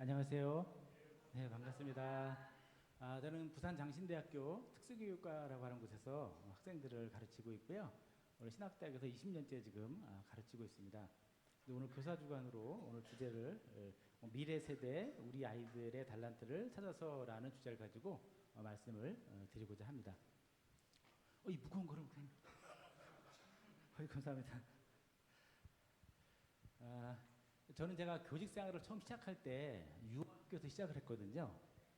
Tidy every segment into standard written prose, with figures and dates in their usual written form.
안녕하세요. 네, 반갑습니다. 저는 부산 장신대학교 특수교육과라고 하는 곳에서 학생들을 가르치고 있고요. 오늘 신학대학에서 20년째 지금 가르치고 있습니다. 오늘 교사 주간으로 오늘 주제를 미래 세대 우리 아이들의 달란트를 찾아서라는 주제를 가지고 말씀을 드리고자 합니다. 이 무거운 거를 그냥. 감사합니다. 저는 제가 교직 생활을 처음 시작할 때 유학교에서 시작을 했거든요.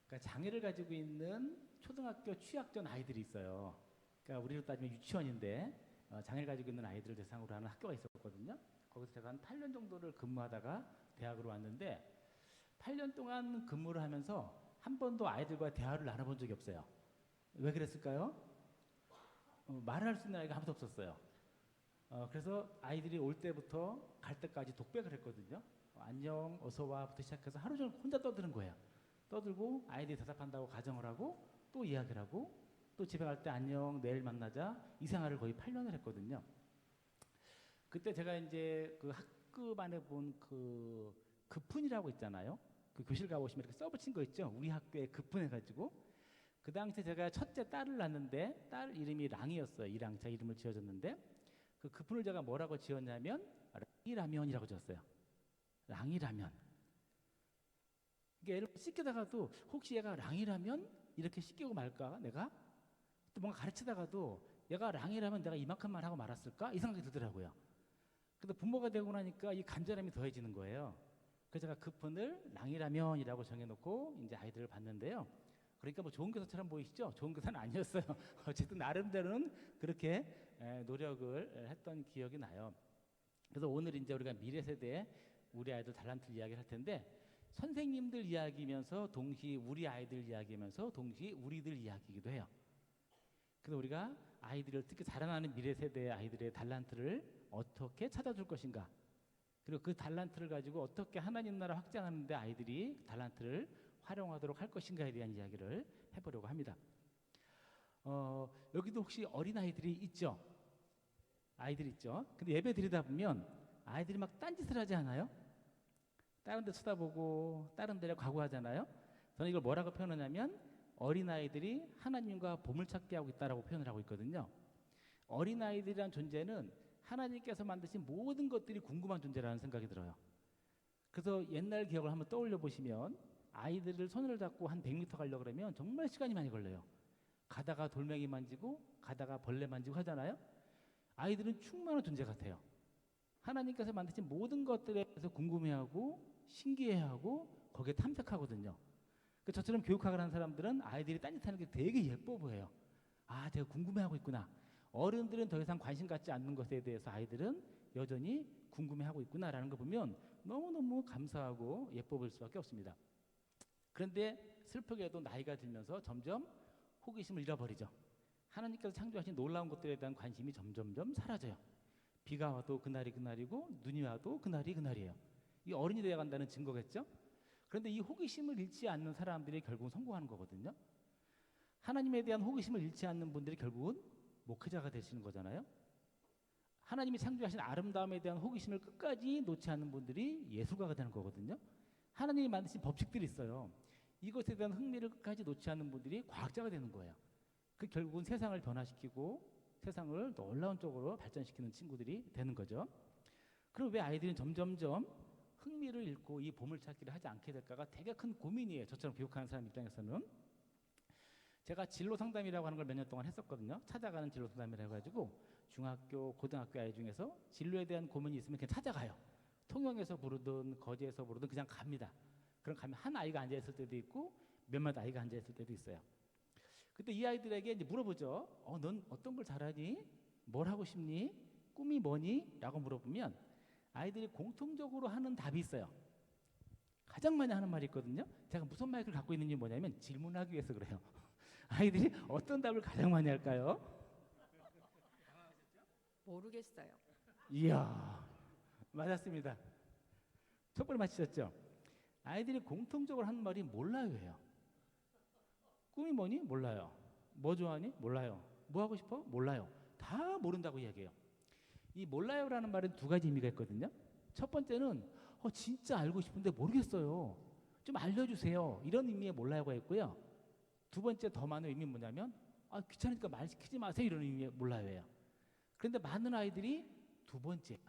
그러니까 장애를 가지고 있는 초등학교 취학전 아이들이 있어요. 그러니까 우리로 따지면 유치원인데 장애를 가지고 있는 아이들을 대상으로 하는 학교가 있었거든요. 거기서 제가 한 8년 정도를 근무하다가 대학으로 왔는데 8년 동안 근무를 하면서 한 번도 아이들과 대화를 나눠본 적이 없어요. 왜 그랬을까요? 말할 수 있는 아이가 아무도 없었어요. 그래서 아이들이 올 때부터 갈 때까지 독백을 했거든요. 안녕, 어서 와부터 시작해서 하루 종일 혼자 떠드는 거예요. 떠들고 아이들이 대답한다고 가정을 하고 또 이야기를 하고 또 집에 갈 때 안녕, 내일 만나자 이 생활을 거의 8년을 했거든요. 그때 제가 이제 그 학급 안에 본 그 급훈이라고 있잖아요. 그 교실 가보시면 이렇게 써붙인 거 있죠. 우리 학교에 급훈해가지고 그 당시에 제가 첫째 딸을 낳았는데 딸 이름이 랑이었어요. 이랑 제 이름을 지어줬는데 그 급훈을 제가 뭐라고 지었냐면 랑이라면이라고 지었어요. 랑이라면. 이게 애를 씻기다가도 혹시 얘가 랑이라면 이렇게 씻기고 말까 내가 또 뭔가 가르치다가도 얘가 랑이라면 내가 이만큼만 하고 말았을까 이 생각이 들더라고요. 근데 부모가 되고 나니까 이 간절함이 더해지는 거예요. 그래서 제가 급훈을 랑이라면이라고 정해놓고 이제 아이들을 봤는데요. 그러니까 뭐 좋은 교사처럼 보이시죠? 좋은 교사는 아니었어요. 어쨌든 나름대로는 그렇게 노력을 했던 기억이 나요. 그래서 오늘 이제 우리가 미래 세대에 우리 아이들 달란트 이야기를 할 텐데 선생님들 이야기면서 동시에 우리 아이들 이야기면서 동시에 우리들 이야기이기도 해요. 그래서 우리가 아이들을 특히 자라나는 미래 세대의 아이들의 달란트를 어떻게 찾아줄 것인가 그리고 그 달란트를 가지고 어떻게 하나님 나라 확장하는 데 아이들이 달란트를 활용하도록 할 것인가에 대한 이야기를 해보려고 합니다. 여기도 혹시 어린아이들이 있죠? 아이들 있죠? 근데 예배 드리다 보면 아이들이 막 딴짓을 하지 않아요? 다른 데 쳐다보고 다른 데를 과구하잖아요? 저는 이걸 뭐라고 표현하냐면 어린아이들이 하나님과 보물찾기 하고 있다고 표현을 하고 있거든요. 어린아이들이란 존재는 하나님께서 만드신 모든 것들이 궁금한 존재라는 생각이 들어요. 그래서 옛날 기억을 한번 떠올려 보시면 아이들을 손을 잡고 한 100m 가려고 그러면 정말 시간이 많이 걸려요. 가다가 돌멩이 만지고 가다가 벌레 만지고 하잖아요. 아이들은 충만한 존재 같아요. 하나님께서 만드신 모든 것들에 대해서 궁금해하고 신기해하고 거기에 탐색하거든요. 저처럼 교육학을 하는 사람들은 아이들이 딴짓하는 게 되게 예뻐 보여요. 제가 궁금해하고 있구나. 어른들은 더 이상 관심 갖지 않는 것에 대해서 아이들은 여전히 궁금해하고 있구나라는 거 보면 너무너무 감사하고 예뻐 보일 수밖에 없습니다. 그런데 슬프게도 나이가 들면서 점점 호기심을 잃어버리죠. 하나님께서 창조하신 놀라운 것들에 대한 관심이 점점점 사라져요. 비가 와도 그날이 그날이고 눈이 와도 그날이 그날이에요. 이 어른이 되어간다는 증거겠죠? 그런데 이 호기심을 잃지 않는 사람들이 결국은 성공하는 거거든요. 하나님에 대한 호기심을 잃지 않는 분들이 결국은 목회자가 되시는 거잖아요. 하나님이 창조하신 아름다움에 대한 호기심을 끝까지 놓지 않는 분들이 예술가가 되는 거거든요. 하나님이 만드신 법칙들이 있어요. 이것에 대한 흥미를 끝까지 놓지 않는 분들이 과학자가 되는 거예요. 그 결국은 세상을 변화시키고 세상을 놀라운 쪽으로 발전시키는 친구들이 되는 거죠. 그럼 왜 아이들은 점점점 흥미를 잃고 이 보물찾기를 하지 않게 될까가 되게 큰 고민이에요. 저처럼 교육하는 사람 입장에서는. 제가 진로 상담이라고 하는 걸 몇 년 동안 했었거든요. 찾아가는 진로 상담이라 해가지고 중학교, 고등학교 아이 중에서 진로에 대한 고민이 있으면 그냥 찾아가요. 통영에서 부르든 거제에서 부르든 그냥 갑니다. 그럼 가면 한 아이가 앉아있을 때도 있고 몇몇 아이가 앉아있을 때도 있어요. 그때 이 아이들에게 이제 물어보죠. 넌 어떤 걸 잘하니? 뭘 하고 싶니? 꿈이 뭐니? 라고 물어보면 아이들이 공통적으로 하는 답이 있어요. 가장 많이 하는 말이 있거든요. 제가 무슨 마이크를 갖고 있는지 뭐냐면 질문하기 위해서 그래요. 아이들이 어떤 답을 가장 많이 할까요? 모르겠어요. 이야, 맞았습니다. 촛불 맞히셨죠? 아이들이 공통적으로 하는 말이 몰라요예요. 꿈이 뭐니? 몰라요. 뭐 좋아하니? 몰라요. 뭐 하고 싶어? 몰라요. 다 모른다고 이야기해요. 이 몰라요라는 말은 두 가지 의미가 있거든요. 첫 번째는 진짜 알고 싶은데 모르겠어요. 좀 알려주세요. 이런 의미의 몰라요가 있고요. 두 번째 더 많은 의미는 뭐냐면 귀찮으니까 말 시키지 마세요. 이런 의미의 몰라요예요. 그런데 많은 아이들이 두 번째예요.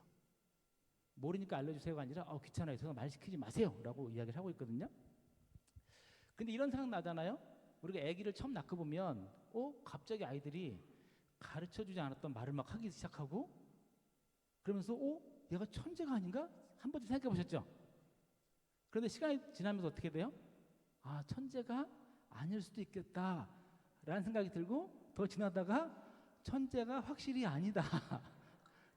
모르니까 알려주세요가 아니라 귀찮아요. 그래서 말 시키지 마세요. 라고 이야기를 하고 있거든요. 근데 이런 생각 나잖아요. 우리가 아기를 처음 낳고 보면 갑자기 아이들이 가르쳐주지 않았던 말을 막 하기 시작하고 그러면서 얘가 천재가 아닌가? 한 번쯤 생각해 보셨죠? 그런데 시간이 지나면서 어떻게 돼요? 천재가 아닐 수도 있겠다 라는 생각이 들고 더 지나다가 천재가 확실히 아니다.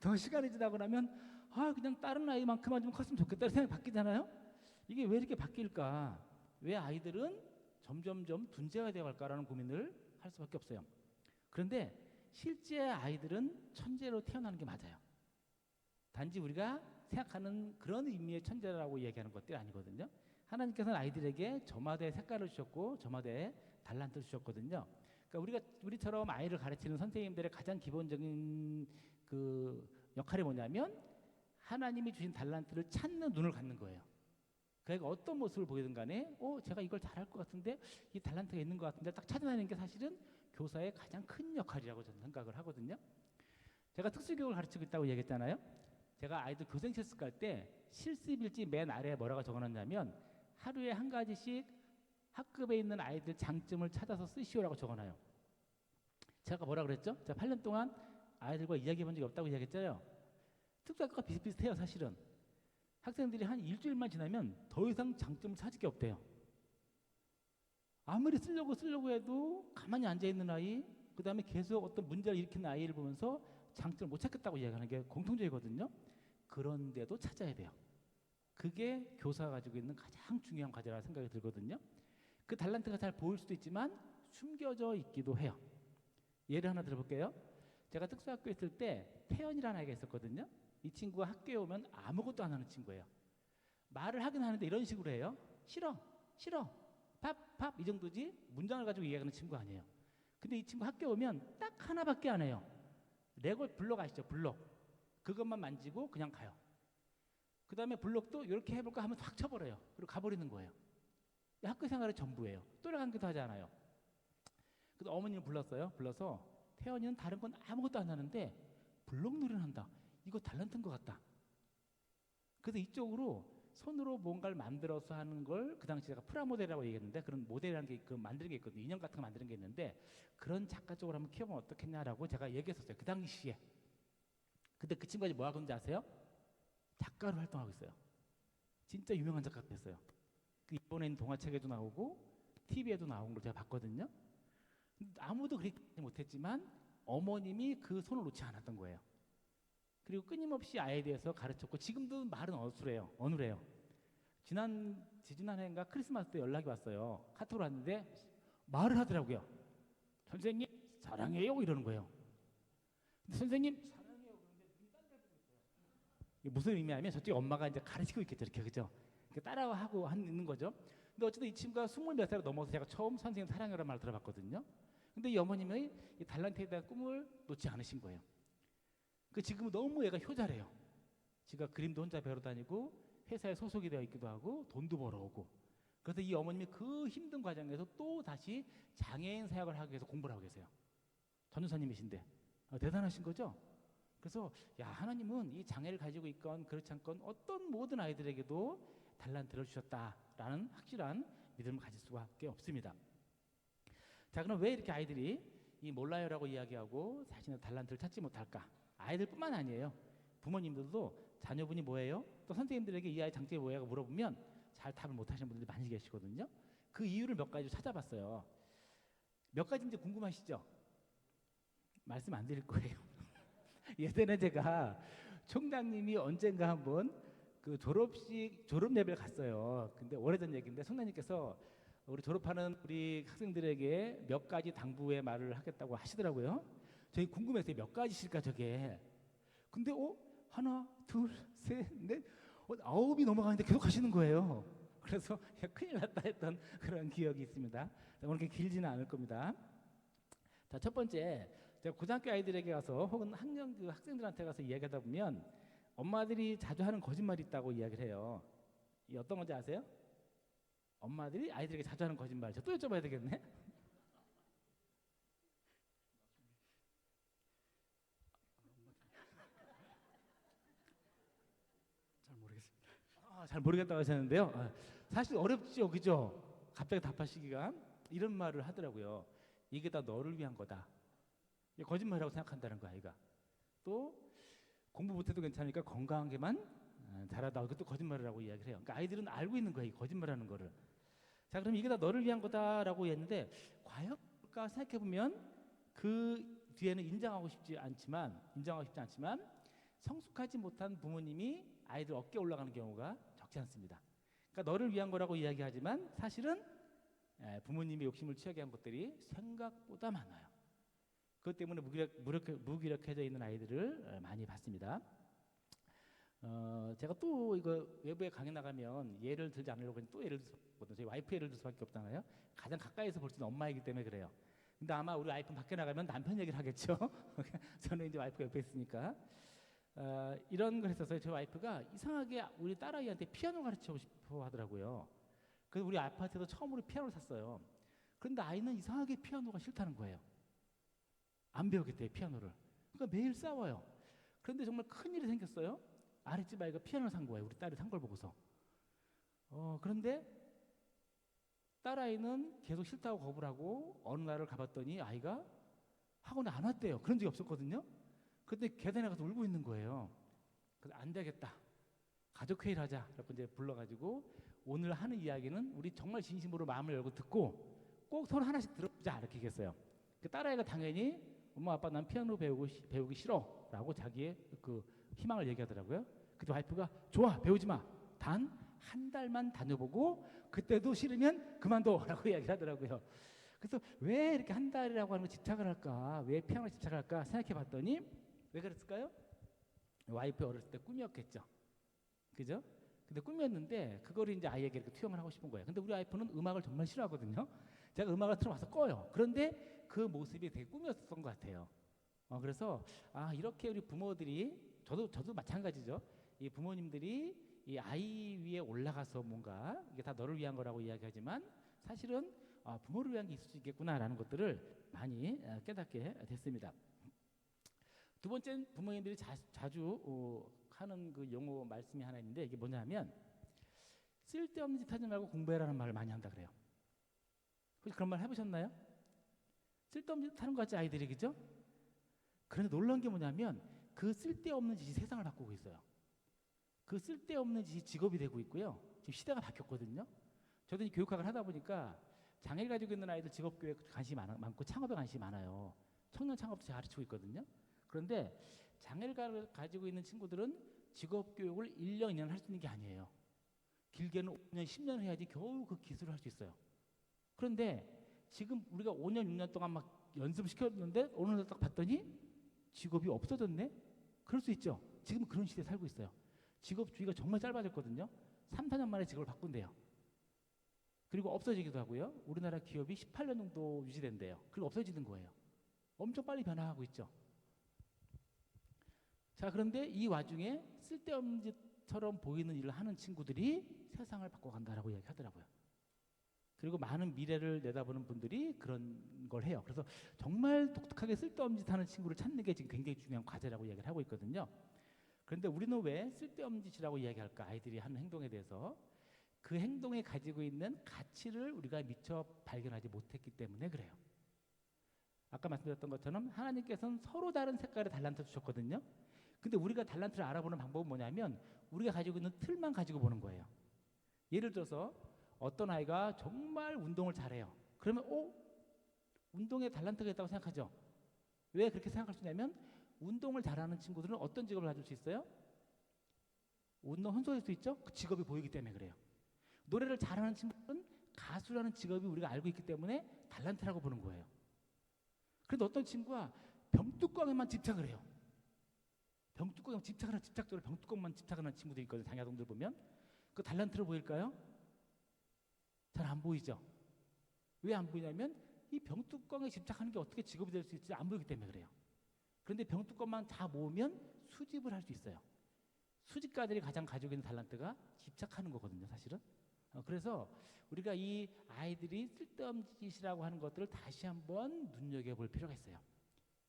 더 시간이 지나고 나면 그냥 다른 아이만큼만 좀 컸으면 좋겠다 생각이 바뀌잖아요. 이게 왜 이렇게 바뀔까? 왜 아이들은 점점점 둔재가 되어갈까라는 고민을 할 수밖에 없어요. 그런데 실제 아이들은 천재로 태어나는 게 맞아요. 단지 우리가 생각하는 그런 의미의 천재라고 얘기하는 것들이 아니거든요. 하나님께서는 아이들에게 저마다의 색깔을 주셨고 저마다의 달란트를 주셨거든요. 그러니까 우리처럼 아이를 가르치는 선생님들의 가장 기본적인 그 역할이 뭐냐면 하나님이 주신 달란트를 찾는 눈을 갖는 거예요. 그러니까 어떤 모습을 보이든 간에 제가 이걸 잘할 것 같은데 이 달란트가 있는 것 같은데 딱 찾아내는 게 사실은 교사의 가장 큰 역할이라고 저는 생각을 하거든요. 제가 특수교육을 가르치고 있다고 얘기했잖아요. 제가 아이들 교생 실습 갈 때 실습일지 맨 아래에 뭐라고 적어놨냐면 하루에 한 가지씩 학급에 있는 아이들 장점을 찾아서 쓰시오라고 적어놔요. 제가 뭐라 그랬죠? 제가 8년 동안 아이들과 이야기해 본 적이 없다고 이야기했잖아요. 특수학교가 비슷비슷해요. 사실은 학생들이 한 일주일만 지나면 더 이상 장점을 찾을 게 없대요. 아무리 쓰려고 해도 가만히 앉아있는 아이, 그 다음에 계속 어떤 문제를 일으키는 아이를 보면서 장점을 못 찾겠다고 이야기하는 게 공통적이거든요. 그런데도 찾아야 돼요. 그게 교사가 가지고 있는 가장 중요한 과제라는 생각이 들거든요. 그 달란트가 잘 보일 수도 있지만 숨겨져 있기도 해요. 예를 하나 들어볼게요. 제가 특수학교에 있을 때 태연이라는 아이가 있었거든요. 이 친구가 학교에 오면 아무것도 안 하는 친구예요. 말을 하긴 하는데 이런 식으로 해요. 싫어, 싫어, 밥 이 정도지 문장을 가지고 이야기하는 친구 아니에요. 근데 이 친구 학교에 오면 딱 하나밖에 안 해요. 레고 블록 아시죠? 블록. 그것만 만지고 그냥 가요. 그 다음에 블록도 이렇게 해볼까 하면 확 쳐버려요. 그리고 가버리는 거예요. 학교 생활의 전부예요. 또래관계도 하지 않아요. 그래서 어머니를 불렀어요. 불러서 태연이는 다른 건 아무것도 안 하는데 블록 놀이를 한다. 이거 달란트인 것 같다. 그래서 이쪽으로 손으로 뭔가를 만들어서 하는 걸 그 당시 제가 프라모델이라고 얘기했는데 그런 모델이라는 게 만드는 게 있거든요. 인형 같은 거 만드는 게 있는데 그런 작가 쪽으로 한번 키워보면 어떻겠냐라고 제가 얘기했었어요. 그 당시에. 근데 그 친구가 뭐 하고 있는지 아세요? 작가로 활동하고 있어요. 진짜 유명한 작가가 됐어요. 이번에는 동화책에도 나오고 TV에도 나온 걸 제가 봤거든요. 아무도 그렇게 못했지만 어머님이 그 손을 놓지 않았던 거예요. 그리고 끊임없이 아이에 대해서 가르쳤고 지금도 말은 어눌해요. 지난해인가 크리스마스 때 연락이 왔어요. 카톡으로 왔는데 말을 하더라고요. 선생님 사랑해요 이러는 거예요. 근데 선생님 사랑해요 그런데 눈이 딴 데 보고 있어요. 이게 무슨 의미냐면 저쪽 엄마가 이제 가르치고 있겠죠. 이렇게 그죠? 따라하고 있는 거죠. 근데 어쨌든 이 친구가 20몇 살을 넘어서 제가 처음 선생님 사랑해라는 말을 들어봤거든요. 근데 이 어머님의 이 달란트에 대한 꿈을 놓지 않으신 거예요. 지금은 너무 얘가 효자래요. 지가 그림도 혼자 배우러 다니고 회사에 소속이 되어 있기도 하고 돈도 벌어오고. 그래서 이 어머님이 그 힘든 과정에서 또 다시 장애인 사역을 하기 위해서 공부를 하고 계세요. 전도사님이신데 대단하신 거죠. 그래서 하나님은 이 장애를 가지고 있건 그렇지 않건 어떤 모든 아이들에게도 달란트를 주셨다라는 확실한 믿음을 가질 수밖에 없습니다. 자, 그럼 왜 이렇게 아이들이 이 몰라요라고 이야기하고 자신의 달란트를 찾지 못할까? 아이들뿐만 아니에요. 부모님들도 자녀분이 뭐예요? 또 선생님들에게 이 아이 장점이 뭐예요? 물어보면 잘 답을 못하시는 분들이 많이 계시거든요. 그 이유를 몇 가지 찾아봤어요. 몇 가지인지 궁금하시죠? 말씀 안 드릴 거예요. 예전에 제가 총장님이 언젠가 한번 그 졸업 예배를 갔어요. 근데 오래전 얘기인데 총장님께서 우리 졸업하는 우리 학생들에게 몇 가지 당부의 말을 하겠다고 하시더라고요. 저희 궁금했어요. 몇 가지실까 저게. 근데 하나, 둘, 셋, 넷, 9이 넘어가는데 계속 하시는 거예요. 그래서 큰일 났다 했던 그런 기억이 있습니다. 오늘 그렇게 길지는 않을 겁니다. 자, 첫 번째, 제가 고등학교 아이들에게 가서 혹은 학년 그 학생들한테 가서 이야기하다 보면 엄마들이 자주 하는 거짓말이 있다고 이야기를 해요. 이 어떤 건지 아세요? 엄마들이 아이들에게 자주 하는 거짓말. 저 또 여쭤봐야 되겠네. 잘 모르겠습니다. 잘 모르겠다고 하셨는데요. 사실 어렵죠, 그죠? 갑자기 답하시기가 이런 말을 하더라고요. 이게 다 너를 위한 거다. 이게 거짓말이라고 생각한다는 거 아이가. 또 공부 못해도 괜찮으니까 건강한 게만 잘하다. 그것도 거짓말이라고 이야기를 해요. 그러니까 아이들은 알고 있는 거예요, 이 거짓말하는 거를. 자, 그럼 이게 다 너를 위한 거다라고 했는데 과연 그럴까 생각해 보면 그 뒤에는 인정하고 싶지 않지만 성숙하지 못한 부모님이 아이들 어깨에 올라가는 경우가 적지 않습니다. 그러니까 너를 위한 거라고 이야기하지만 사실은 부모님의 욕심을 취하게 한 것들이 생각보다 많아요. 그것 때문에 무기력해져 있는 아이들을 많이 봤습니다. 제가 또 이거 외부에 강의 나가면 예를 들지 않으려고 또 예를 들거든요. 저희 와이프 예를 들 수밖에 없잖아요. 가장 가까이서 볼 수 있는 엄마이기 때문에 그래요. 근데 아마 우리 와이프 밖에 나가면 남편 얘기를 하겠죠. 저는 이제 와이프 옆에 있으니까. 이런 걸 했었어요. 저희 와이프가 이상하게 우리 딸아이한테 피아노 가르치고 싶어 하더라고요. 그래서 우리 아파트에서 처음으로 피아노를 샀어요. 그런데 아이는 이상하게 피아노가 싫다는 거예요. 안 배우겠대요, 피아노를. 그러니까 매일 싸워요. 그런데 정말 큰일이 생겼어요. 아랫집 아이가 피아노를 산 거예요. 우리 딸이 산 걸 보고서. 그런데 딸아이는 계속 싫다고 거부를 하고 어느 날을 가봤더니 아이가 학원에 안 왔대요. 그런 적이 없었거든요. 근데 계단에 가서 울고 있는 거예요. 그래서 안 되겠다. 가족 회의를 하자. 그래서 이제 불러가지고 오늘 하는 이야기는 우리 정말 진심으로 마음을 열고 듣고 꼭 서로 하나씩 들어보자. 이렇게 얘기했어요. 그 딸아이가 당연히 엄마 아빠 난 피아노 배우기 싫어라고 자기의 그 희망을 얘기하더라고요. 그때 와이프가 좋아 배우지 마. 단 한 달만 다녀보고 그때도 싫으면 그만둬라고 이야기하더라고요. 그래서 왜 이렇게 한 달이라고 하는 거 집착을 할까? 왜 피아노에 집착을 할까? 생각해봤더니 왜 그랬을까요? 와이프 어렸을 때 꿈이었겠죠. 그죠? 근데 꿈이었는데 그거를 이제 아이에게 이렇게 투영을 하고 싶은 거예요. 근데 우리 와이프는 음악을 정말 싫어하거든요. 제가 음악을 틀어봐서 꺼요. 그런데 그 모습이 되게 꿈이었던 것 같아요. 그래서 이렇게 우리 부모들이 저도 마찬가지죠. 이 부모님들이 이 아이 위에 올라가서 뭔가 이게 다 너를 위한 거라고 이야기하지만 사실은 부모를 위한 게 있을 수 있겠구나라는 것들을 많이 깨닫게 됐습니다. 두 번째는 부모님들이 자주 하는 그 용어 말씀이 하나 있는데 이게 뭐냐면 쓸데없는 짓 하지 말고 공부해라는 말을 많이 한다 그래요. 혹시 그런 말 해보셨나요? 쓸데없는 짓 하는 것 같지 아이들이 그죠? 그런데 놀라운 게 뭐냐면 그 쓸데없는 짓이 세상을 바꾸고 있어요. 그 쓸데없는 짓이 직업이 되고 있고요. 지금 시대가 바뀌었거든요. 저도 교육학을 하다 보니까 장애를 가지고 있는 아이들 직업교육에 관심이 많고 창업에 관심이 많아요. 청년 창업도 제가 가르치고 있거든요. 그런데 장애를 가지고 있는 친구들은 직업교육을 1년, 2년 할 수 있는 게 아니에요. 길게는 5년, 10년 해야지 겨우 그 기술을 할 수 있어요. 그런데 지금 우리가 5년, 6년 동안 막 연습시켰는데 어느 날 딱 봤더니 직업이 없어졌네? 그럴 수 있죠. 지금 그런 시대에 살고 있어요. 직업 주기가 정말 짧아졌거든요. 3, 4년 만에 직업을 바꾼대요. 그리고 없어지기도 하고요. 우리나라 기업이 18년 정도 유지된대요. 그리고 없어지는 거예요. 엄청 빨리 변화하고 있죠. 자, 그런데 이 와중에 쓸데없는 짓처럼 보이는 일을 하는 친구들이 세상을 바꿔간다라고 이야기하더라고요. 그리고 많은 미래를 내다보는 분들이 그런 걸 해요. 그래서 정말 독특하게 쓸데없는 짓 하는 친구를 찾는 게 지금 굉장히 중요한 과제라고 이야기를 하고 있거든요. 그런데 우리는 왜 쓸데없는 짓이라고 이야기할까? 아이들이 하는 행동에 대해서 그 행동에 가지고 있는 가치를 우리가 미처 발견하지 못했기 때문에 그래요. 아까 말씀드렸던 것처럼 하나님께서는 서로 다른 색깔의 달란트 주셨거든요. 근데 우리가 달란트를 알아보는 방법은 뭐냐면 우리가 가지고 있는 틀만 가지고 보는 거예요. 예를 들어서 어떤 아이가 정말 운동을 잘해요. 그러면 운동에 달란트가 있다고 생각하죠. 왜 그렇게 생각할 수 있냐면 운동을 잘하는 친구들은 어떤 직업을 가질 수 있어요? 운동 선수일 수 있죠. 그 직업이 보이기 때문에 그래요. 노래를 잘하는 친구들은 가수라는 직업이 우리가 알고 있기 때문에 달란트라고 보는 거예요. 그런데 어떤 친구가 병뚜껑에만 집착을 해요. 병뚜껑에 집착적으로 병뚜껑만 집착하는 친구들이 있거든요. 장애아동들 보면 그 달란트로 보일까요? 잘 안 보이죠. 왜 안 보이냐면 이 병뚜껑에 집착하는 게 어떻게 직업이 될 수 있을지 안 보이기 때문에 그래요. 그런데 병뚜껑만 다 모으면 수집을 할 수 있어요. 수집가들이 가장 가지고 있는 달란트가 집착하는 거거든요. 사실은 그래서 우리가 이 아이들이 쓸데없는 짓이라고 하는 것들을 다시 한번 눈여겨볼 필요가 있어요.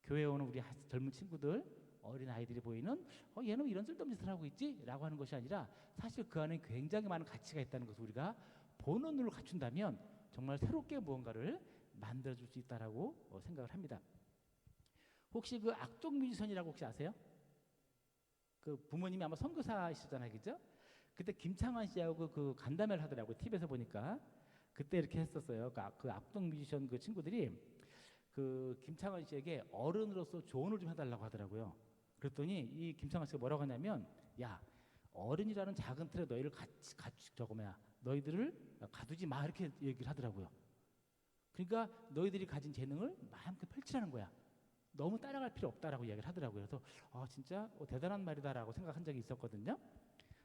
교회에 오는 우리 젊은 친구들, 어린 아이들이 보이는 얘는 이런 쓸데없는 짓을 하고 있지라고 하는 것이 아니라 사실 그 안에 굉장히 많은 가치가 있다는 것을 우리가 보는 눈을 갖춘다면 정말 새롭게 무언가를 만들어줄 수 있다라고 생각을 합니다. 혹시 그 악동 뮤지션이라고 혹시 아세요? 그 부모님이 아마 선교사이시잖아요, 그죠? 그때 김창완 씨하고 그 간담회를 하더라고요. TV에서 보니까 그때 이렇게 했었어요. 그 악동 뮤지션 그 친구들이 그 김창완 씨에게 어른으로서 조언을 좀 해달라고 하더라고요. 그랬더니 이 김창완 씨가 뭐라고 하냐면, 야, 어른이라는 작은 틀에 너희를 너희들을 가두지 마, 이렇게 얘기를 하더라고요. 그러니까 너희들이 가진 재능을 마음껏 펼치라는 거야. 너무 따라갈 필요 없다라고 이야기를 하더라고요. 그래서 진짜 대단한 말이다라고 생각한 적이 있었거든요.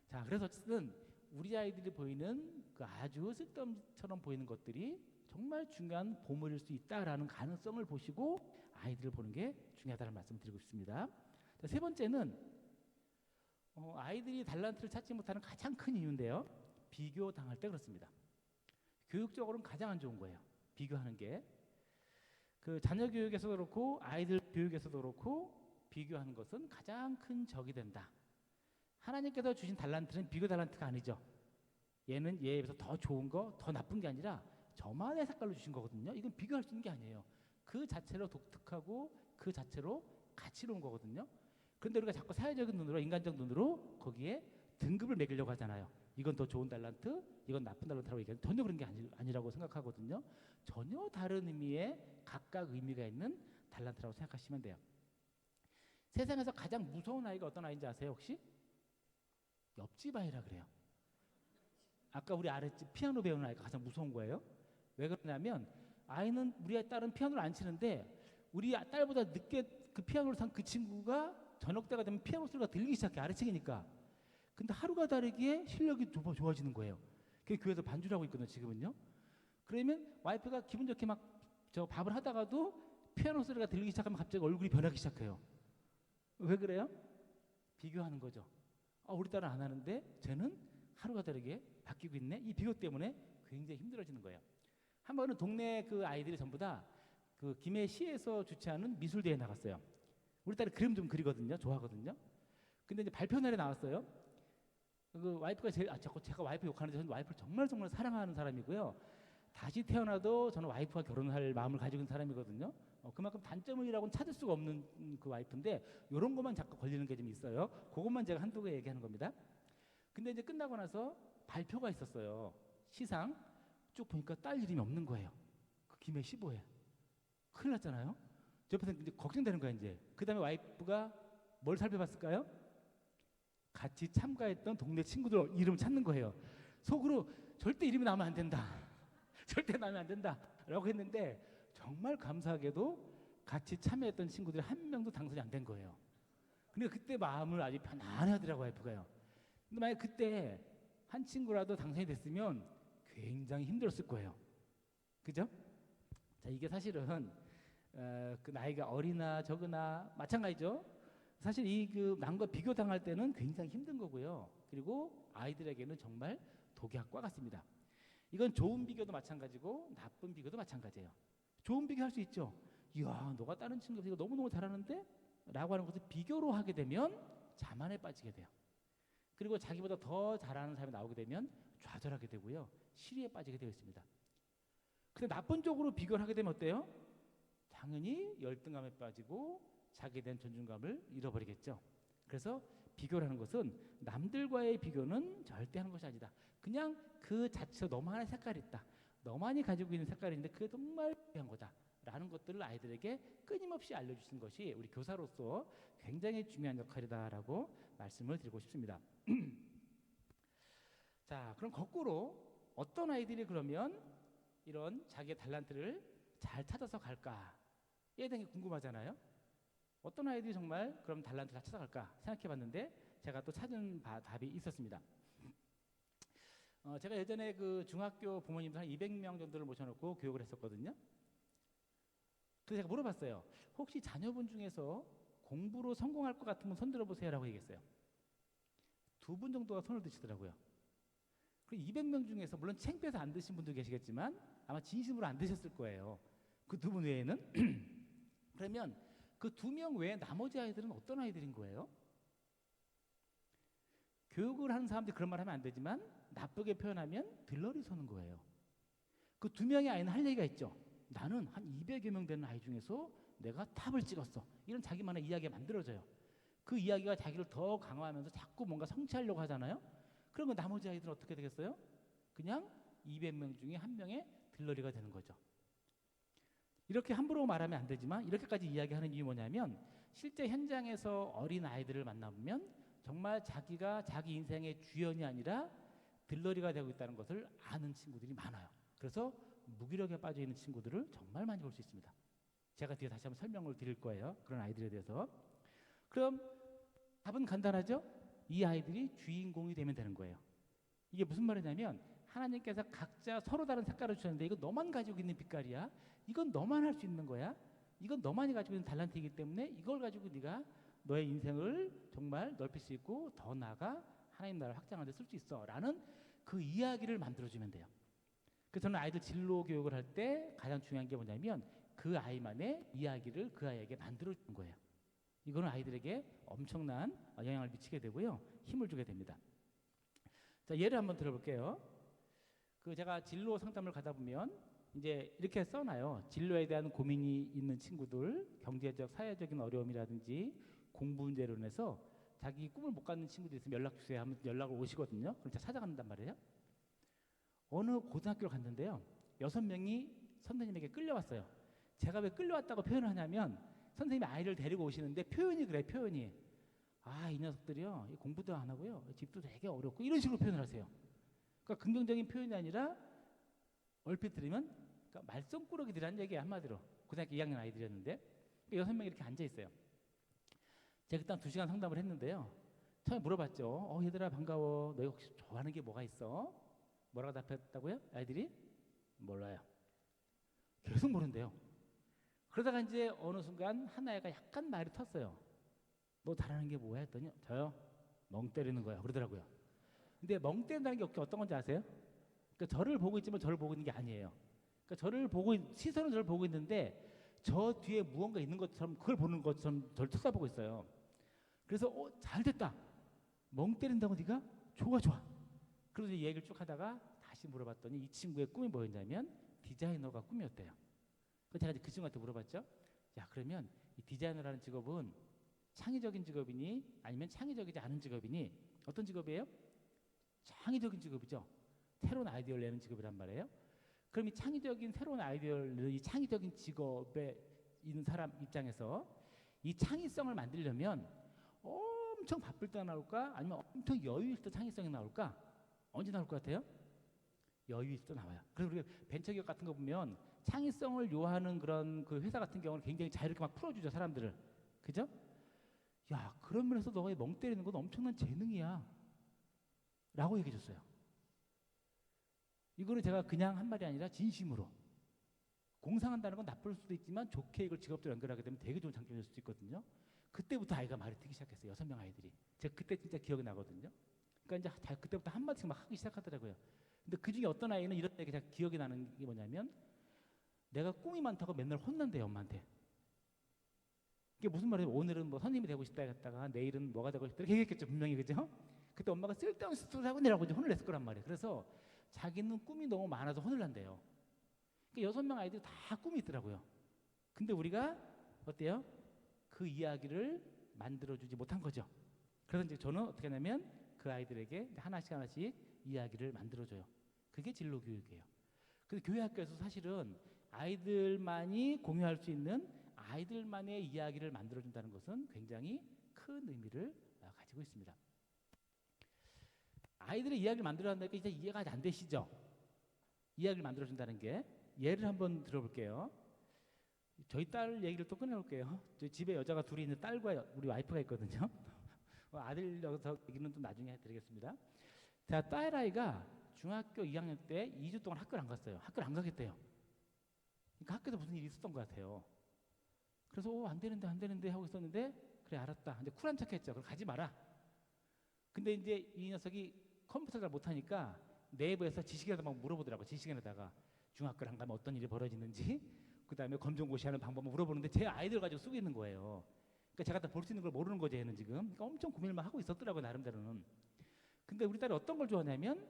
자, 그래서 어쨌든 우리 아이들이 보이는 그 아주 쓸데없처럼 보이는 것들이 정말 중요한 보물일 수 있다라는 가능성을 보시고 아이들을 보는 게 중요하다는 말씀을 드리고 싶습니다. 자, 세 번째는 아이들이 달란트를 찾지 못하는 가장 큰 이유인데요. 비교당할 때 그렇습니다. 교육적으로는 가장 안 좋은 거예요. 비교하는 게. 그 자녀 교육에서도 그렇고 아이들 교육에서도 그렇고 비교하는 것은 가장 큰 적이 된다. 하나님께서 주신 달란트는 비교 달란트가 아니죠. 얘는 얘에 비해서 더 좋은 거, 더 나쁜 게 아니라 저만의 색깔로 주신 거거든요. 이건 비교할 수 있는 게 아니에요. 그 자체로 독특하고 그 자체로 가치로운 거거든요. 그런데 우리가 자꾸 사회적인 눈으로, 인간적 눈으로 거기에 등급을 매기려고 하잖아요. 이건 더 좋은 달란트, 이건 나쁜 달란트라고 얘기하는, 전혀 그런 게 아니라고 생각하거든요. 전혀 다른 의미의 각각 의미가 있는 달란트라고 생각하시면 돼요. 세상에서 가장 무서운 아이가 어떤 아이인지 아세요 혹시? 옆집 아이라 그래요. 아까 우리 아랫집 피아노 배우는 아이가 가장 무서운 거예요. 왜 그러냐면 아이는 우리 딸은 피아노를 안 치는데 우리 딸보다 늦게 그 피아노를 산 그 친구가 저녁 때가 되면 피아노 소리가 들리기 시작해, 아래층이니까. 근데 하루가 다르게 실력이 좋아지는 거예요. 그게 교회에서 반주를 하고 있거든요 지금은요. 그러면 와이프가 기분 좋게 막 저 밥을 하다가도 피아노 소리가 들리기 시작하면 갑자기 얼굴이 변하기 시작해요. 왜 그래요? 비교하는 거죠. 우리 딸은 안 하는데 쟤는 하루가 다르게 바뀌고 있네. 이 비교 때문에 굉장히 힘들어지는 거예요. 한 번은 동네 그 아이들이 전부 다 그 김해시에서 주최하는 미술대회에 나갔어요. 우리 딸이 그림 좀 그리거든요. 좋아하거든요. 근데 이제 발표 날에 나왔어요. 그 와이프가 자꾸 제가 와이프 욕하는데 저는 와이프를 정말 정말 사랑하는 사람이고요. 다시 태어나도 저는 와이프와 결혼할 마음을 가지고 있는 사람이거든요. 그만큼 단점이라고는 찾을 수가 없는 그 와이프인데 이런 것만 자꾸 걸리는 게 좀 있어요. 그것만 제가 한두 개 얘기하는 겁니다. 근데 이제 끝나고 나서 발표가 있었어요. 시상 쭉 보니까 딸 이름이 없는 거예요. 그 김해 15회. 큰일 났잖아요. 저 옆에서 이제 걱정되는 거예요. 이제 그 다음에 와이프가 뭘 살펴봤을까요? 같이 참가했던 동네 친구들 이름을 찾는 거예요. 속으로 절대 이름이 나오면 안 된다. 절대 나오면 안 된다. 라고 했는데 정말 감사하게도 같이 참여했던 친구들이 한 명도 당선이 안 된 거예요. 근데 그때 마음을 아주 편안하더라고요, 와이프가요. 근데 만약 그때 한 친구라도 당선이 됐으면 굉장히 힘들었을 거예요. 그죠? 자, 이게 사실은 그 나이가 어리나 적으나 마찬가지죠. 사실 이 그 남과 비교 당할 때는 굉장히 힘든 거고요. 그리고 아이들에게는 정말 독약과 같습니다. 이건 좋은 비교도 마찬가지고 나쁜 비교도 마찬가지예요. 좋은 비교 할 수 있죠. 이야, 너가 다른 친구가 이거 너무너무 잘하는데? 라고 하는 것을 비교로 하게 되면 자만에 빠지게 돼요. 그리고 자기보다 더 잘하는 사람이 나오게 되면 좌절하게 되고요. 시리에 빠지게 되어 있습니다. 근데 나쁜 쪽으로 비교를 하게 되면 어때요? 당연히 열등감에 빠지고 자기에 대한 존중감을 잃어버리겠죠. 그래서 비교라는 것은 남들과의 비교는 절대 하는 것이 아니다. 그냥 그 자체로 너만의 색깔이 있다. 너만이 가지고 있는 색깔인데 그게 정말 중요한 거다. 라는 것들을 아이들에게 끊임없이 알려주시는 것이 우리 교사로서 굉장히 중요한 역할이다라고 말씀을 드리고 싶습니다. 자, 그럼 거꾸로 어떤 아이들이 그러면 이런 자기의 달란트를 잘 찾아서 갈까에 대해 궁금하잖아요. 어떤 아이들이 정말 그럼 달란트를 잘 찾아갈까 생각해봤는데 제가 또 찾은 답이 있었습니다. 제가 예전에 그 중학교 부모님들 한 200명 정도를 모셔놓고 교육을 했었거든요. 그래서 제가 물어봤어요. 혹시 자녀분 중에서 공부로 성공할 것 같으면 손 들어보세요라고 얘기했어요. 2분 정도가 손을 드시더라고요. 그 200명 중에서 물론 창피해서 안 드신 분도 계시겠지만 아마 진심으로 안 드셨을 거예요. 그 두 분 외에는. 그러면 그 2명 외에 나머지 아이들은 어떤 아이들인 거예요? 교육을 하는 사람들이 그런 말 하면 안 되지만 나쁘게 표현하면 들러리 서는 거예요. 그 2명의 아이는 할 얘기가 있죠. 나는 한 200여 명 되는 아이 중에서 내가 탑을 찍었어. 이런 자기만의 이야기가 만들어져요. 그 이야기가 자기를 더 강화하면서 자꾸 뭔가 성취하려고 하잖아요. 그러면 나머지 아이들은 어떻게 되겠어요? 그냥 200명 중에 한 명의 들러리가 되는 거죠. 이렇게 함부로 말하면 안 되지만 이렇게까지 이야기하는 이유 뭐냐면 실제 현장에서 어린 아이들을 만나보면 정말 자기가 자기 인생의 주연이 아니라 들러리가 되고 있다는 것을 아는 친구들이 많아요. 그래서 무기력에 빠져 있는 친구들을 정말 많이 볼 수 있습니다. 제가 뒤에 다시 한번 설명을 드릴 거예요. 그런 아이들에 대해서. 그럼 답은 간단하죠? 이 아이들이 주인공이 되면 되는 거예요. 이게 무슨 말이냐면 하나님께서 각자 서로 다른 색깔을 주셨는데 이거 너만 가지고 있는 빛깔이야. 이건 너만 할 수 있는 거야. 이건 너만이 가지고 있는 달란트이기 때문에 이걸 가지고 네가 너의 인생을 정말 넓힐 수 있고 더 나아가 하나님 나라를 확장하는 데 쓸 수 있어 라는 그 이야기를 만들어주면 돼요. 그래서 저는 아이들 진로 교육을 할 때 가장 중요한 게 뭐냐면 그 아이만의 이야기를 그 아이에게 만들어주는 거예요. 이거는 아이들에게 엄청난 영향을 미치게 되고요. 힘을 주게 됩니다. 자, 예를 한번 들어볼게요. 그 제가 진로 상담을 가다 보면 이제 이렇게 써놔요. 진로에 대한 고민이 있는 친구들, 경제적, 사회적인 어려움이라든지 공부 문제로 인해서 자기 꿈을 못 갖는 친구들이 있으면 연락 주세요 하면 연락을 오시거든요. 그럼 제가 찾아간단 말이에요. 어느 고등학교를 갔는데요. 6명이 선생님에게 끌려왔어요. 제가 왜 끌려왔다고 표현을 하냐면 선생님이 아이를 데리고 오시는데 표현이 그래, 표현이. 아, 이 녀석들이요. 공부도 안 하고요. 집도 되게 어렵고 이런 식으로 표현을 하세요. 그러니까 긍정적인 표현이 아니라 얼핏 들으면 그러니까 말썽꾸러기들이라는 얘기예요. 한마디로. 고등학교 2학년 아이들이었는데 6명이 이렇게 앉아 있어요. 제가 일단 2시간 상담을 했는데요. 처음에 물어봤죠. 얘들아 반가워. 너희 혹시 좋아하는 게 뭐가 있어? 뭐라고 답했다고요? 아이들이? 몰라요. 계속 모른대요. 그러다가 이제 어느 순간 한 아이가 약간 말이 텄어요. 너 잘하는 게 뭐야? 했더니 저요? 멍 때리는 거야. 그러더라고요. 근데 멍 때린다는 게 어떤 건지 아세요? 그러니까 저를 보고 있지만 저를 보고 있는 게 아니에요. 그러니까 시선은 저를 보고 있는데 저 뒤에 무언가 있는 것처럼 그걸 보는 것처럼 저를 쳐다보고 있어요. 그래서 잘 됐다. 멍 때린다고 네가? 좋아 좋아. 그래서 이 얘기를 쭉 하다가 다시 물어봤더니 이 친구의 꿈이 뭐였냐면 디자이너가 꿈이었대요. 그래서 제가 그 친구한테 물어봤죠. 야, 그러면 이 디자이너라는 직업은 창의적인 직업이니 아니면 창의적이지 않은 직업이니 어떤 직업이에요? 창의적인 직업이죠. 새로운 아이디어를 내는 직업이란 말이에요. 그럼 이 창의적인 새로운 아이디어를 이 창의적인 직업에 있는 사람 입장에서 이 창의성을 만들려면 엄청 바쁠 때 나올까? 아니면 엄청 여유 있을 때 창의성이 나올까? 언제 나올 것 같아요? 여유 있을 때 나와요. 그래서 우리가 벤처기업 같은 거 보면 창의성을 요하는 그런 그 회사 같은 경우는 굉장히 자유롭게 막 풀어주죠, 사람들을. 그죠? 야, 그런 면에서 너가 멍 때리는 건 엄청난 재능이야 라고 얘기해 줬어요. 이거는 제가 그냥 한 말이 아니라 진심으로. 공상한다는 건 나쁠 수도 있지만 좋게 이걸 직업도 연결하게 되면 되게 좋은 장점일 수도 있거든요. 그때부터 아이가 말이 트기 시작했어요. 6명 아이들이. 제가 그때 진짜 기억이 나거든요. 그러니까 이제 그때부터 한마디씩 막 하기 시작하더라고요. 근데 그 중에 어떤 아이는 이런 얘기 제가 기억이 나는 게 뭐냐면 내가 꿈이 많다고 맨날 혼난대요, 엄마한테. 이게 무슨 말이에요? 오늘은 뭐 선생님이 되고 싶다 했다가 내일은 뭐가 되고 싶다 이렇게 얘기했겠죠, 분명히. 그죠? 그때 엄마가 쓸데없는 스트레스 하고 내라고 이제 혼을 냈을 거란 말이에요. 그래서 자기는 꿈이 너무 많아서 혼을 난대요. 그러니까 6명 아이들이 다 꿈이 있더라고요. 근데 우리가 어때요? 그 이야기를 만들어주지 못한 거죠. 그래서 이제 저는 어떻게 하냐면 그 아이들에게 하나씩 하나씩 이야기를 만들어줘요. 그게 진로 교육이에요. 그래서 교회 학교에서 사실은 아이들만이 공유할 수 있는 아이들만의 이야기를 만들어준다는 것은 굉장히 큰 의미를 가지고 있습니다. 아이들의 이야기를 만들어준다니까 이제 이해가 안 되시죠? 이야기를 만들어준다는 게 예를 한번 들어볼게요. 저희 딸 얘기를 또 꺼내볼게요. 저희 집에 여자가 둘이 있는 딸과 우리 와이프가 있거든요. 아들 여기서 얘기는 좀 나중에 해드리겠습니다. 자, 딸아이가 중학교 2학년 때 2주 동안 학교를 안 갔어요. 학교를 안 가겠대요. 그러니까 학교에서 무슨 일이 있었던 것 같아요. 그래서 안 되는데 하고 있었는데 그래 알았다. 이제 쿨한 척했죠. 그럼 가지 마라. 근데 이제 이 녀석이 컴퓨터 잘 못하니까 내부에서 지식인한테 막 물어보더라고. 지식인에다가 중학교를 안 가면 어떤 일이 벌어지는지, 그 다음에 검정고시하는 방법을 물어보는데 제 아이들 가지고 쓰고 있는 거예요. 그러니까 제가 다 볼 수 있는 걸 모르는 거죠, 얘는 지금. 그러니까 엄청 고민을 막 하고 있었더라고요, 나름대로는. 근데 우리 딸이 어떤 걸 좋아하냐면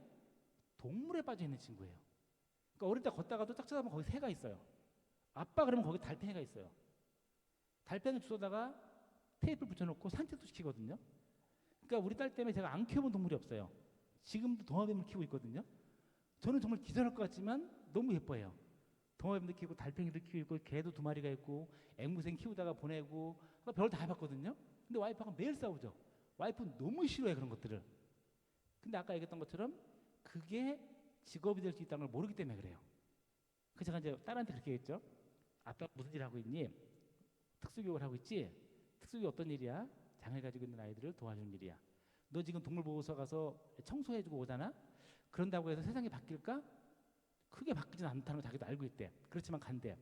동물에 빠져 있는 친구예요. 그러니까 어릴 때 걷다가도 딱 쳐다보면 거기 새가 있어요. 아빠 그러면 거기 달팽이가 있어요. 달팽이 주워다가 테이프 붙여놓고 산책도 시키거든요. 그러니까 우리 딸 때문에 제가 안 키워본 동물이 없어요. 지금도 도마뱀을 키우고 있거든요. 저는 정말 기절할 것 같지만 너무 예뻐해요. 도마뱀도 키우고 달팽이도 키우고 개도 2마리가 있고 앵무새 키우다가 보내고 별 다 해봤거든요. 근데 와이프하고 매일 싸우죠. 와이프는 너무 싫어해 그런 것들을. 근데 아까 얘기했던 것처럼 그게 직업이 될 수 있다는 걸 모르기 때문에 그래요. 그래서 제가 이제 딸한테 그렇게 했죠. 아빠 무슨 일 하고 있니? 특수교육을 하고 있지? 특수교육 어떤 일이야? 장애 가지고 있는 아이들을 도와주는 일이야. 너 지금 동물보호소 가서 청소해주고 오잖아? 그런다고 해서 세상이 바뀔까? 크게 바뀌진 않다는 걸 자기도 알고 있대. 그렇지만 간대.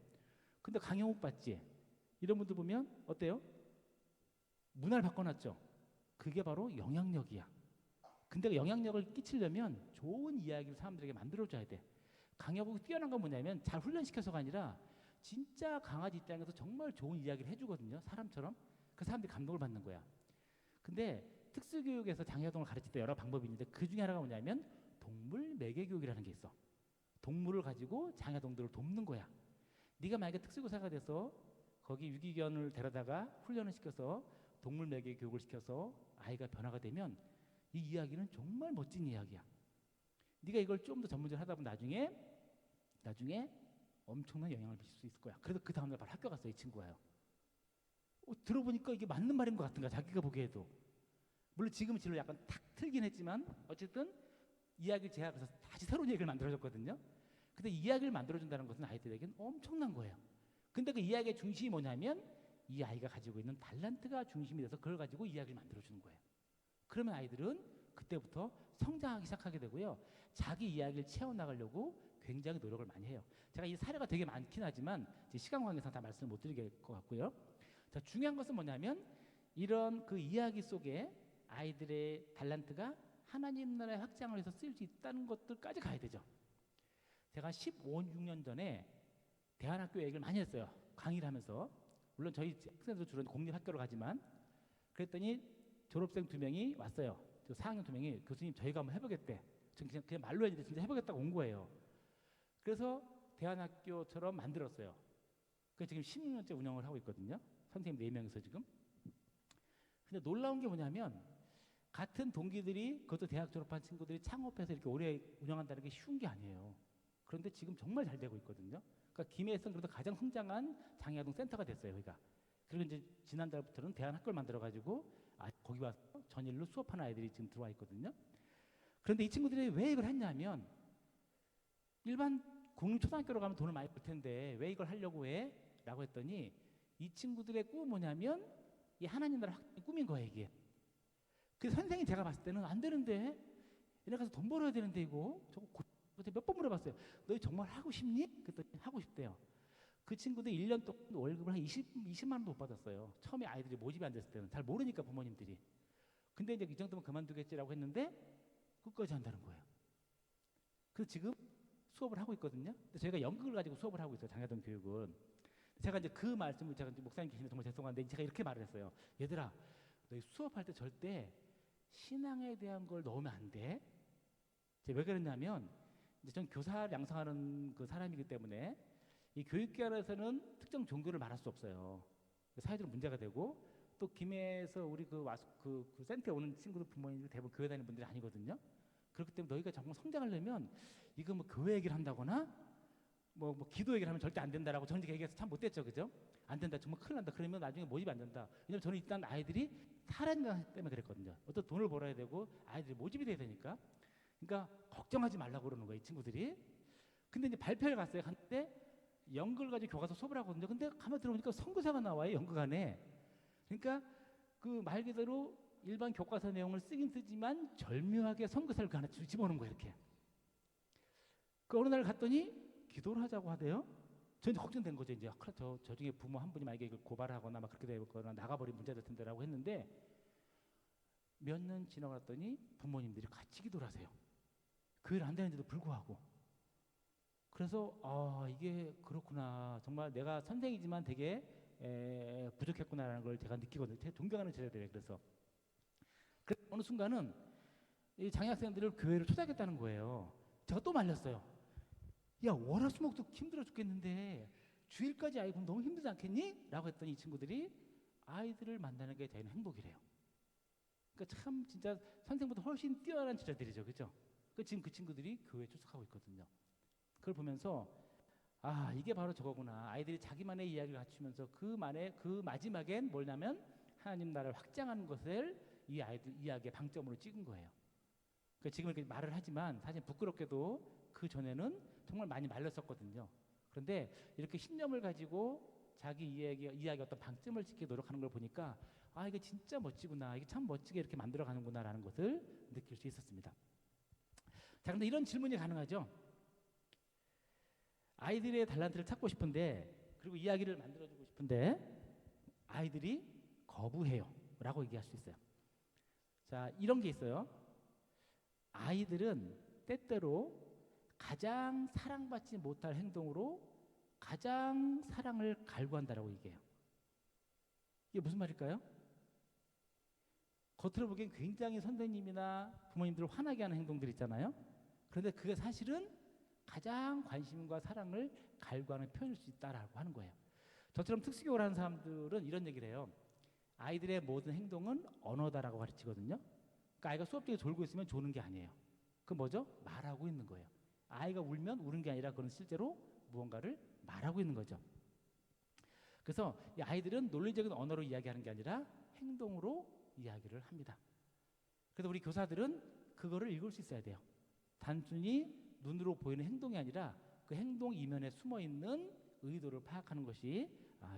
근데 강의 못 받지? 이런 분들 보면 어때요? 문화를 바꿔놨죠. 그게 바로 영향력이야. 근데 그 영향력을 끼치려면 좋은 이야기를 사람들에게 만들어줘야 돼. 강의하고 뛰어난 건 뭐냐면 잘 훈련시켜서가 아니라 진짜 강아지 입장에서 정말 좋은 이야기를 해주거든요. 사람처럼. 그 사람들이 감동을 받는 거야. 근데 특수교육에서 장애아동을 가르칠 때 여러 방법이 있는데 그 중에 하나가 뭐냐면 동물 매개교육이라는 게 있어. 동물을 가지고 장애아동들을 돕는 거야. 네가 만약에 특수교사가 돼서 거기 유기견을 데려다가 훈련을 시켜서 동물 매개교육을 시켜서 아이가 변화가 되면 이 이야기는 정말 멋진 이야기야. 네가 이걸 좀 더 전문적으로 하다 보면 나중에 엄청난 영향을 미칠 수 있을 거야. 그래서 그 다음날 바로 학교 갔어요, 이 친구가요. 들어보니까 이게 맞는 말인 것 같은가, 자기가 보기에도. 물론 지금 진로 약간 탁 틀긴 했지만 어쨌든 이야기를 제약해서 다시 새로운 얘기를 만들어줬거든요. 근데 이야기를 만들어준다는 것은 아이들에게는 엄청난 거예요. 근데 그 이야기의 중심이 뭐냐면 이 아이가 가지고 있는 탤런트가 중심이 돼서 그걸 가지고 이야기를 만들어주는 거예요. 그러면 아이들은 그때부터 성장하기 시작하게 되고요. 자기 이야기를 채워나가려고 굉장히 노력을 많이 해요. 제가 이 사례가 되게 많긴 하지만 시간 관계상 다 말씀을 못 드릴 것 같고요. 자, 중요한 것은 뭐냐면 이런 그 이야기 속에 아이들의 탤런트가 하나님 나라의 확장을 위해서 쓰일 수 있다는 것들까지 가야 되죠. 제가 15, 16년 전에 대안학교 얘기를 많이 했어요. 강의를 하면서. 물론 저희 학생들도 주로 공립학교로 가지만 그랬더니 졸업생 2명이 왔어요. 4학년 2명이 교수님 저희가 한번 해보겠대. 그냥 말로 했는데 진짜 해보겠다고 온 거예요. 그래서 대안학교처럼 만들었어요. 그래서 지금 16년째 운영을 하고 있거든요. 선생님 4명이서 지금. 근데 놀라운 게 뭐냐면 같은 동기들이 그것도 대학 졸업한 친구들이 창업해서 이렇게 오래 운영한다는 게 쉬운 게 아니에요. 그런데 지금 정말 잘 되고 있거든요. 그러니까 김해에서는 그래도 가장 성장한 장애아동 센터가 됐어요, 여기가. 그리고 이제 지난달부터는 대안학교를 만들어가지고 거기 와서 전일로 수업하는 아이들이 지금 들어와 있거든요. 그런데 이 친구들이 왜 이걸 했냐면 일반 공립초등학교로 가면 돈을 많이 벌 텐데 왜 이걸 하려고 해? 라고 했더니 이 친구들의 꿈은 뭐냐면 이 하나님 나라 확장의 꿈인 거예요, 이게. 그 선생님이 제가 봤을 때는 안 되는데 얘네 가서 돈 벌어야 되는데 이거 저거 몇 번 물어봤어요. 너희 정말 하고 싶니? 그랬더니 하고 싶대요. 그 친구들 1년 동안 월급을 한 20만 원도 못 받았어요. 처음에 아이들이 모집이 안 됐을 때는 잘 모르니까 부모님들이. 근데 이제 이 정도면 그만두겠지라고 했는데 끝까지 한다는 거예요. 그래서 지금 수업을 하고 있거든요. 근데 저희가 연극을 가지고 수업을 하고 있어요, 장애아동 교육은. 제가 이제 그 말씀을 제가 이제 목사님 계시면 정말 죄송한데 제가 이렇게 말을 했어요. 얘들아, 너희 수업할 때 절대 신앙에 대한 걸 넣으면 안 돼. 제가 왜 그랬냐면 이제 전 교사를 양성하는 그 사람이기 때문에 이 교육기관에서는 특정 종교를 말할 수 없어요. 사회적으로 문제가 되고 또 김해에서 우리 그 센터에 오는 친구들 부모님들 대부분 교회 다니는 분들이 아니거든요. 그렇기 때문에 너희가 정말 성장하려면 이거 뭐 교회 얘기를 한다거나 뭐 기도 얘기를 하면 절대 안 된다라고 저는 얘기해서 참 못됐죠, 그죠? 안 된다, 정말 큰일 난다. 그러면 나중에 모집이 안 된다. 왜냐면 저는 일단 아이들이 사랑감 때문에 그랬거든요. 어떤 돈을 벌어야 되고 아이들이 모집이 돼야 되니까. 그러니까 걱정하지 말라고 그러는 거예요, 이 친구들이. 근데 이제 발표를 갔어요. 갔는데 연극을 가지고 교과서 수업을 하거든요. 근데 가만 들어보니까 선교사가 나와요, 연극 안에. 그러니까 그 말 그대로 일반 교과서 내용을 쓰긴 쓰지만 절묘하게 선교사를 그 안에 집어넣는 거예요, 이렇게. 그 어느 날 갔더니 기도를 하자고 하대요. 저는 걱정된 거죠. 이제 저 중에 부모 한 분이 만약에 이걸 고발하거나 막 그렇게 되거나 나가버리면 문제가 될 텐데라고 했는데 몇 년 지나갔더니 부모님들이 같이 기도를 하세요. 교회를 안 다니는데도 불구하고. 그래서 이게 그렇구나. 정말 내가 선생이지만 되게 부족했구나라는 걸 제가 느끼거든요. 되게 존경하는 제자들이에요. 그래서 어느 순간은 이 장애학생들을 교회를 초대하겠다는 거예요. 제가 또 말렸어요. 야, 월화수목도 힘들어 죽겠는데 주일까지 아이 그럼 너무 힘들지 않겠니? 라고 했더니 이 친구들이 아이들을 만나는 게 자기는 행복이래요. 그러니까 참 진짜 선생보다 훨씬 뛰어난 제자들이죠. 그죠? 지금 그 친구들이 교회에 출석하고 있거든요. 그걸 보면서 이게 바로 저거구나. 아이들이 자기만의 이야기를 갖추면서 그 마지막엔 뭐냐면 하나님 나라를 확장하는 것을 이 아이들 이야기의 방점으로 찍은 거예요. 그러니까 지금 이렇게 말을 하지만 사실 부끄럽게도 그 전에는 정말 많이 말렸었거든요. 그런데 이렇게 신념을 가지고 자기 이야기 어떤 방점을 찍기 노력하는 걸 보니까 이게 진짜 멋지구나. 이게 참 멋지게 이렇게 만들어가는구나라는 것을 느낄 수 있었습니다. 자, 그런데 이런 질문이 가능하죠. 아이들의 달란트를 찾고 싶은데 그리고 이야기를 만들어주고 싶은데 아이들이 거부해요 라고 얘기할 수 있어요. 자, 이런 게 있어요. 아이들은 때때로 가장 사랑받지 못할 행동으로 가장 사랑을 갈구한다라고 얘기해요. 이게 무슨 말일까요? 겉으로 보기엔 굉장히 선생님이나 부모님들을 화나게 하는 행동들 있잖아요. 그런데 그게 사실은 가장 관심과 사랑을 갈구하는 표현일 수 있다라고 하는 거예요. 저처럼 특수교육을 하는 사람들은 이런 얘기를 해요. 아이들의 모든 행동은 언어다라고 가르치거든요. 그러니까 아이가 수업 중에 졸고 있으면 조는 게 아니에요. 그 뭐죠? 말하고 있는 거예요. 아이가 울면 우는 게 아니라 그건 실제로 무언가를 말하고 있는 거죠. 그래서 이 아이들은 논리적인 언어로 이야기하는 게 아니라 행동으로 이야기를 합니다. 그래서 우리 교사들은 그거를 읽을 수 있어야 돼요. 단순히 눈으로 보이는 행동이 아니라 그 행동 이면에 숨어있는 의도를 파악하는 것이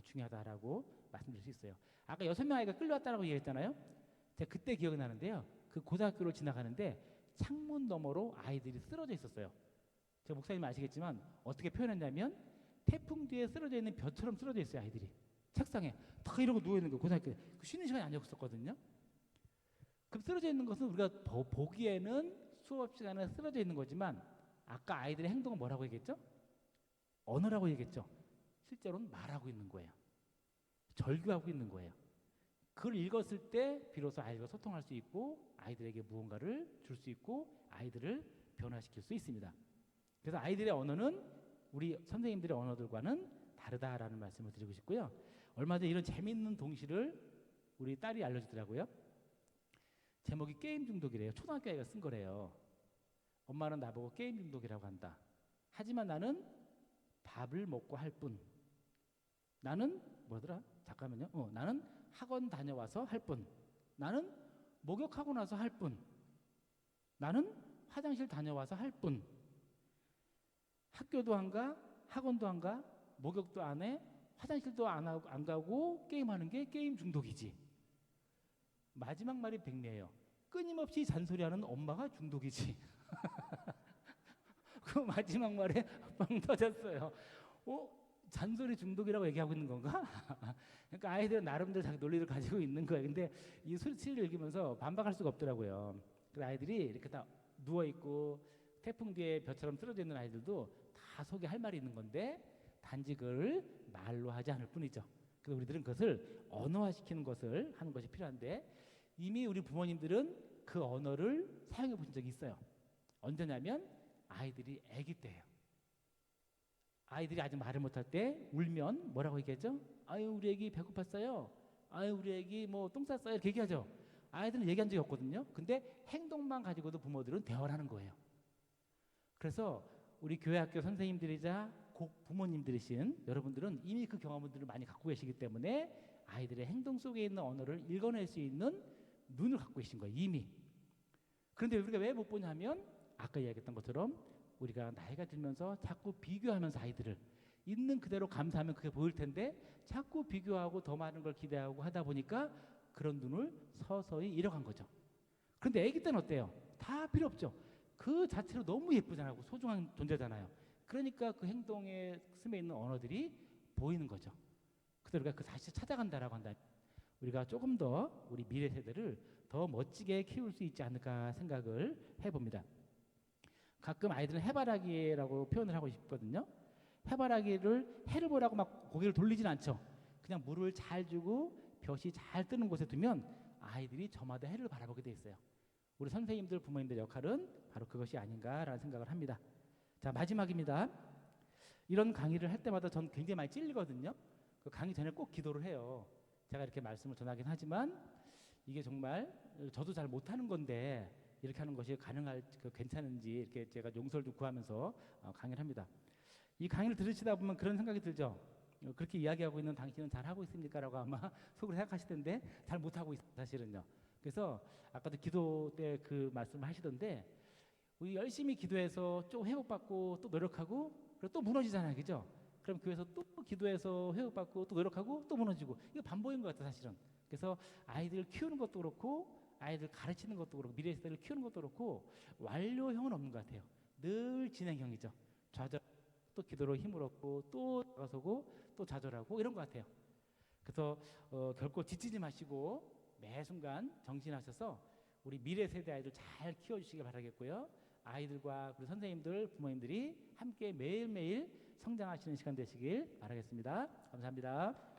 중요하다라고 말씀드릴 수 있어요. 아까 6명 아이가 끌려왔다라고 얘기했잖아요. 제가 그때 기억이 나는데요. 그 고등학교를 지나가는데 창문 너머로 아이들이 쓰러져 있었어요. 제가 목사님 아시겠지만 어떻게 표현했냐면 태풍 뒤에 쓰러져 있는 벼처럼 쓰러져 있어요. 아이들이 책상에 다 이러고 누워있는 거예요. 고등학교 때 쉬는 시간이 아니었었거든요. 그럼 쓰러져 있는 것은 우리가 보기에는 수업 시간에 쓰러져 있는 거지만 아까 아이들의 행동은 뭐라고 얘기했죠? 언어라고 얘기했죠. 실제로는 말하고 있는 거예요. 절규하고 있는 거예요. 그걸 읽었을 때 비로소 아이들과 소통할 수 있고 아이들에게 무언가를 줄 수 있고 아이들을 변화시킬 수 있습니다. 그래서 아이들의 언어는 우리 선생님들의 언어들과는 다르다라는 말씀을 드리고 싶고요. 얼마 전에 이런 재미있는 동시를 우리 딸이 알려주더라고요. 제목이 게임 중독이래요. 초등학교 아이가 쓴 거래요. 엄마는 나보고 게임 중독이라고 한다. 하지만 나는 밥을 먹고 할 뿐. 나는 뭐더라? 잠깐만요. 나는 학원 다녀와서 할 뿐. 나는 목욕하고 나서 할 뿐. 나는 화장실 다녀와서 할 뿐. 학교도 안 가, 학원도 안 가, 목욕도 안 해, 화장실도 안 가고 게임하는 게 게임 중독이지. 마지막 말이 백미예요. 끊임없이 잔소리하는 엄마가 중독이지. 그 마지막 말에 빵 터졌어요. 잔소리 중독이라고 얘기하고 있는 건가? 그러니까 아이들은 나름대로 자기 논리를 가지고 있는 거예요. 근데 이 수치를 읽으면서 반박할 수가 없더라고요. 그 아이들이 이렇게 다 누워 있고 태풍 뒤에 벼처럼 쓰러져 있는 아이들도 다 속에 할 말이 있는 건데 단지 그걸 말로 하지 않을 뿐이죠. 그래서 우리들은 그것을 언어화시키는 것을 하는 것이 필요한데 이미 우리 부모님들은 그 언어를 사용해 보신 적이 있어요. 언제냐면 아이들이 아기 때예요. 아이들이 아직 말을 못할 때 울면 뭐라고 얘기하죠? 아유 우리 애기 배고팠어요. 아유 우리 애기 뭐 똥 쌌어요. 이렇게 얘기하죠. 아이들은 얘기한 적이 없거든요. 근데 행동만 가지고도 부모들은 대화를 하는 거예요. 그래서 우리 교회 학교 선생님들이자 곧 부모님들이신 여러분들은 이미 그 경험들을 많이 갖고 계시기 때문에 아이들의 행동 속에 있는 언어를 읽어낼 수 있는 눈을 갖고 계신 거예요. 이미. 그런데 우리가 왜 못 보냐면 아까 이야기했던 것처럼 우리가 나이가 들면서 자꾸 비교하면서 아이들을 있는 그대로 감사하면 그게 보일 텐데 자꾸 비교하고 더 많은 걸 기대하고 하다 보니까 그런 눈을 서서히 잃어간 거죠. 그런데 아기 때는 어때요? 다 필요 없죠. 그 자체로 너무 예쁘잖아요. 소중한 존재잖아요. 그러니까 그 행동에 스며 있는 언어들이 보이는 거죠. 그래서 우리가 그 다시 찾아간다라고 한다. 우리가 조금 더 우리 미래 세대를 더 멋지게 키울 수 있지 않을까 생각을 해봅니다. 가끔 아이들은 해바라기라고 표현을 하고 싶거든요. 해바라기를 해를 보라고 막 고개를 돌리진 않죠. 그냥 물을 잘 주고 볕이 잘 뜨는 곳에 두면 아이들이 저마다 해를 바라보게 돼 있어요. 우리 선생님들, 부모님들 역할은 바로 그것이 아닌가라는 생각을 합니다. 자, 마지막입니다. 이런 강의를 할 때마다 전 굉장히 많이 찔리거든요. 그 강의 전에 꼭 기도를 해요. 제가 이렇게 말씀을 전하긴 하지만 이게 정말 저도 잘 못하는 건데 이렇게 하는 것이 가능할 괜찮은지 이렇게 제가 용서를 좀 구하면서 강의를 합니다. 이 강의를 들으시다 보면 그런 생각이 들죠. 그렇게 이야기하고 있는 당신은 잘하고 있습니까라고 아마 속으로 생각하실 텐데 잘 못하고 있어요, 사실은요. 그래서 아까도 기도 때 그 말씀을 하시던데 우리 열심히 기도해서 좀 회복받고 또 노력하고 그리고 또 무너지잖아요, 그죠? 그럼 교회에서 또 기도해서 회복받고 또 노력하고 또 무너지고 이거 반복인 것 같아요, 사실은. 그래서 아이들 키우는 것도 그렇고 아이들 가르치는 것도 그렇고 미래 세대를 키우는 것도 그렇고 완료형은 없는 것 같아요. 늘 진행형이죠. 좌절 또 기도로 힘을 얻고 또 나가서고 또 좌절하고 이런 것 같아요. 그래서 결코 지치지 마시고 매 순간 정신하셔서 우리 미래 세대 아이들 잘 키워주시길 바라겠고요. 아이들과 우리 선생님들, 부모님들이 함께 매일매일 성장하시는 시간 되시길 바라겠습니다. 감사합니다.